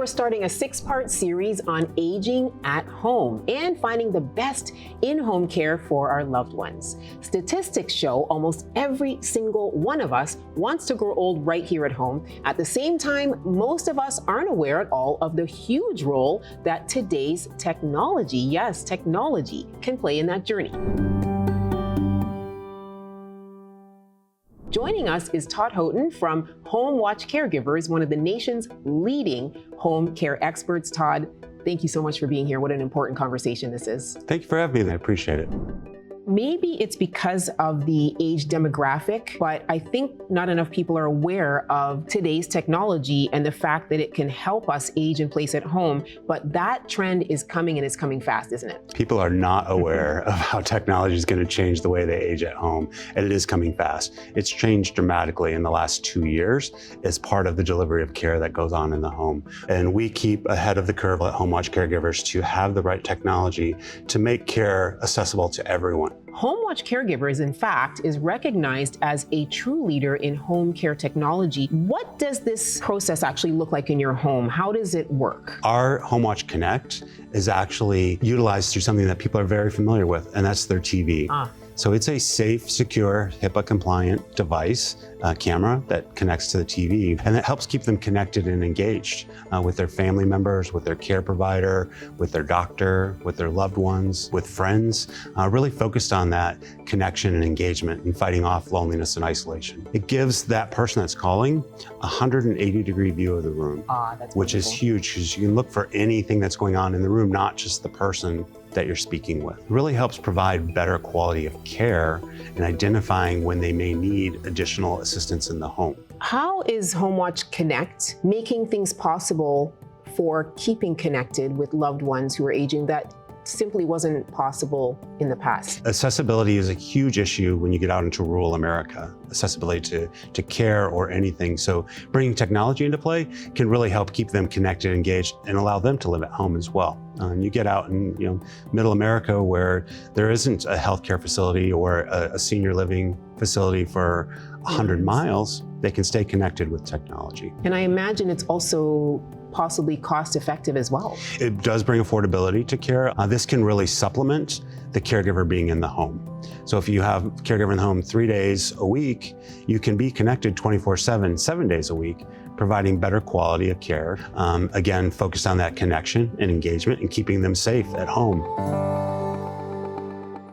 we're starting a 6-part series on aging at home and finding the best in-home care for our loved ones. Statistics show almost every single one of us wants to grow old right here at home. At the same time, most of us aren't aware at all of the huge role that today's technology, yes, technology, can play in that journey. Joining us is Todd Houghton from Homewatch CareGivers, one of the nation's leading home care experts. Todd, thank you so much for being here. What an important conversation this is. Thank you for having me. I appreciate it. Maybe it's because of the age demographic, but I think not enough people are aware of today's technology and the fact that it can help us age in place at home. But that trend is coming, and it's coming fast, isn't it? People are not aware of how technology is going to change the way they age at home, and it is coming fast. It's changed dramatically in the last 2 years as part of the delivery of care that goes on in the home. And we keep ahead of the curve at Homewatch CareGivers to have the right technology to make care accessible to everyone. Homewatch CareGivers, in fact, is recognized as a true leader in home care technology. What does this process actually look like in your home? How does it work? Our Homewatch Connect is actually utilized through something that people are very familiar with, and that's their TV. So it's a safe, secure, HIPAA-compliant device, camera that connects to the TV, and that helps keep them connected and engaged with their family members, with their care provider, with their doctor, with their loved ones, with friends, really focused on that connection and engagement and fighting off loneliness and isolation. It gives that person that's calling a 180-degree view of the room, which is huge because you can look for anything that's going on in the room, not just the person that you're speaking with. It really helps provide better quality of care and identifying when they may need additional assistance in the home. How is Homewatch Connect making things possible for keeping connected with loved ones who are aging that simply wasn't possible in the past? Accessibility is a huge issue when you get out into rural America, accessibility to care or anything. So bringing technology into play can really help keep them connected, engaged, and allow them to live at home as well. And you get out in middle America where there isn't a healthcare facility or a senior living facility for 100 miles, they can stay connected with technology. And I imagine it's also possibly cost effective as well. It does bring affordability to care. This can really supplement the caregiver being in the home. So if you have a caregiver in the home 3 days a week, you can be connected 24/7, 7 days a week, providing better quality of care. Again, focused on that connection and engagement and keeping them safe at home.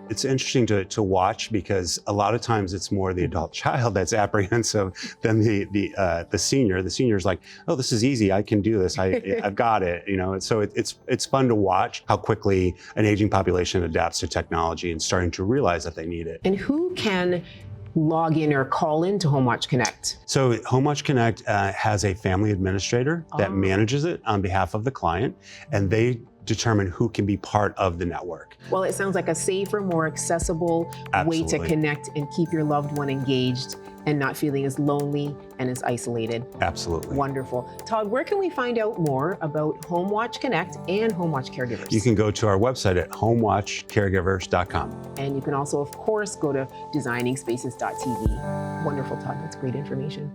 It's interesting to watch because a lot of times it's more the adult child that's apprehensive than the senior. The senior's like, oh, this is easy. I can do this. I've got it. So it's fun to watch how quickly an aging population adapts to technology and starting to realize that they need it. And who can log in or call into Homewatch Connect? So Homewatch Connect has a family administrator that manages it on behalf of the client, and they determine who can be part of the network. Well, it sounds like a safer, more accessible way to connect and keep your loved one engaged and not feeling as lonely and as isolated. Absolutely. Wonderful. Todd, where can we find out more about Homewatch Connect and Homewatch CareGivers? You can go to our website at homewatchcaregivers.com. And you can also, of course, go to designingspaces.tv. Wonderful, Todd. That's great information.